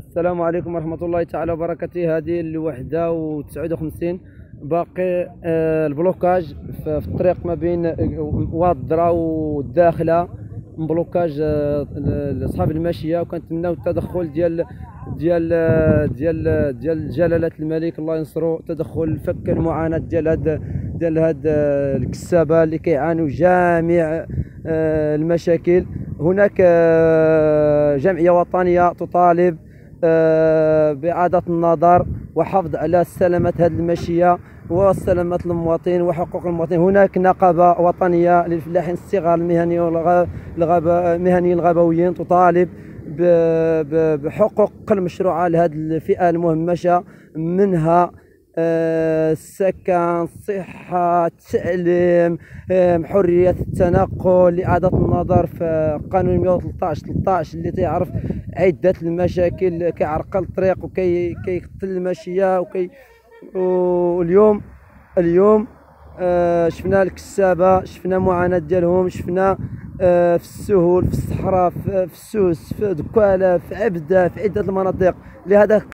السلام عليكم ورحمة الله تعالى وبركاته. هذه الوحدة و59 باقي البلوكاج في الطريق ما بين وادرة والداخلة، بلوكاج لاصحاب الماشية، وكنتمناو التدخل ديال جلالة الملك الله ينصرو، تدخل فك المعاناة ديال هاد الكسابة اللي كيعانوا جميع المشاكل. هناك جمعية وطنية تطالب بإعادة النظر وحفظ على سلامة هذه الماشية وسلامة المواطن وحقوق المواطن. هناك نقابة وطنية للفلاحين الصغار المهنيين الغابويين تطالب بحقوق المشروعة لهذه الفئة المهمشة، منها السكن، الصحة، التعليم، حرية التنقل، لإعادة النظر في قانون 113 اللي تعرف عدة المشاكل، كيعرقل الطريق وكيقتل الماشية واليوم شفنا الكسابة، شفنا معاناة ديالهم، شفنا في السهول، في الصحراء، في السوس، في دكالة، في عبدة، في عدة المناطق. لهذا